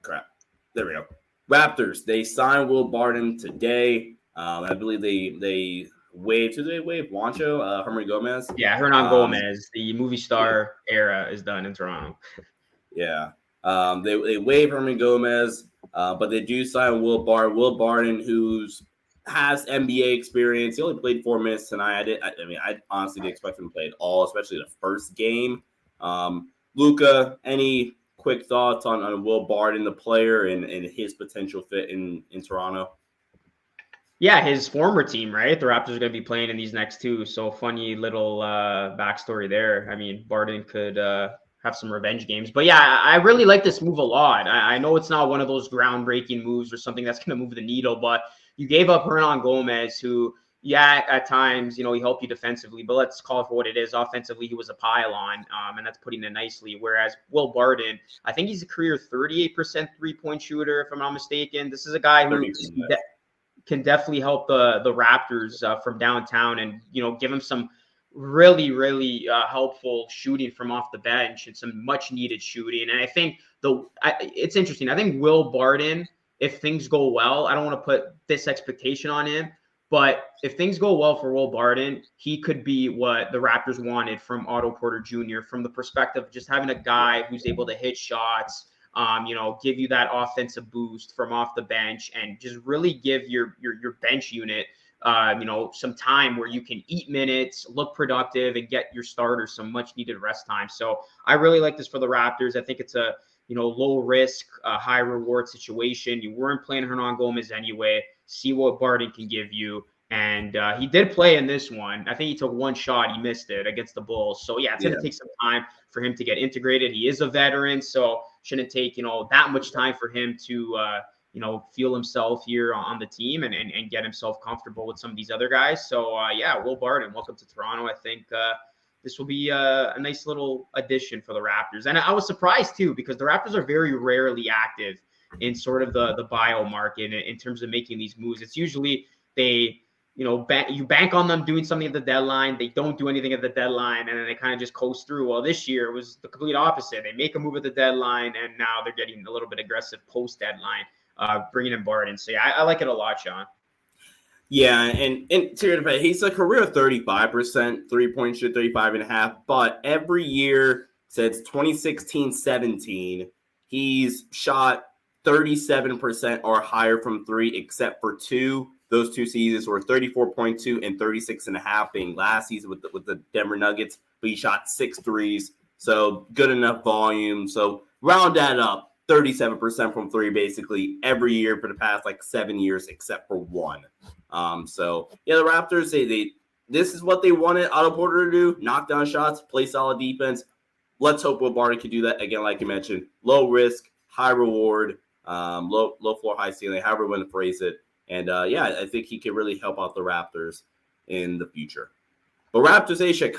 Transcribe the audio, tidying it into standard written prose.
Crap. There we go. Raptors, they signed Will Barton today. I believe they waived. Who did they waive? Juancho, Herman Gomez. Yeah, Hernan Gomez. The movie star era is done in Toronto. Yeah. They waived Herman Gomez, but they do sign Will Barton. Will Barton, who's has NBA experience. He only played 4 minutes tonight. I honestly didn't expect him to play at all, especially the first game. Luca, any quick thoughts on Will Barton, the player, and his potential fit in Toronto? Yeah, his former team, right? The Raptors are going to be playing in these next two. So funny little backstory there. I mean, Barton could have some revenge games. But yeah, I really like this move a lot. I know it's not one of those groundbreaking moves or something that's going to move the needle, but you gave up Hernan Gomez, who, yeah, at times, he helped you defensively, but let's call it for what it is. Offensively, he was a pylon, and that's putting it nicely. Whereas Will Barton, I think he's a career 38% three-point shooter, if I'm not mistaken. This is a guy who can definitely help the Raptors from downtown and, give him some really, really helpful shooting from off the bench and some much needed shooting. And I think it's interesting. I think Will Barton, if things go well, I don't want to put this expectation on him, but if things go well for Will Barton, he could be what the Raptors wanted from Otto Porter Jr. from the perspective of just having a guy who's able to hit shots, give you that offensive boost from off the bench and just really give your bench unit, some time where you can eat minutes, look productive, and get your starters some much needed rest time. So I really like this for the Raptors. I think it's a, low risk, high reward situation. You weren't playing Hernan Gomez anyway. See what Barton can give you. And he did play in this one. I think he took one shot. He missed it against the Bulls. So, yeah, it's going to take some time for him to get integrated. He is a veteran, so shouldn't take, that much time for him to, feel himself here on the team and get himself comfortable with some of these other guys. So, yeah, Will Barton, welcome to Toronto. I think this will be a nice little addition for the Raptors. And I was surprised, too, because the Raptors are very rarely active in sort of the bio market in terms of making these moves. It's usually they – you bank on them doing something at the deadline. They don't do anything at the deadline, and then they kind of just coast through. Well, this year was the complete opposite. They make a move at the deadline, and now they're getting a little bit aggressive post-deadline, bringing in Barton. So, yeah, I like it a lot, Sean. Yeah, and to your defense, he's a career 35% three-point shoot, 35.5. But every year since 2016-17, he's shot 37% or higher from three, except for two. Those 2 seasons were 34.2 and 36.5 being last season with the Denver Nuggets, but he shot 6 threes, so good enough volume. So round that up, 37% from three basically every year for the past 7 years except for one. So yeah, the Raptors, they this is what they wanted Otto Porter to do: knock down shots, play solid defense. Let's hope Will Barton can do that again, like you mentioned. Low risk, high reward, low floor, high ceiling, however you want to phrase it. And, I think he can really help out the Raptors in the future. But Raptors Asia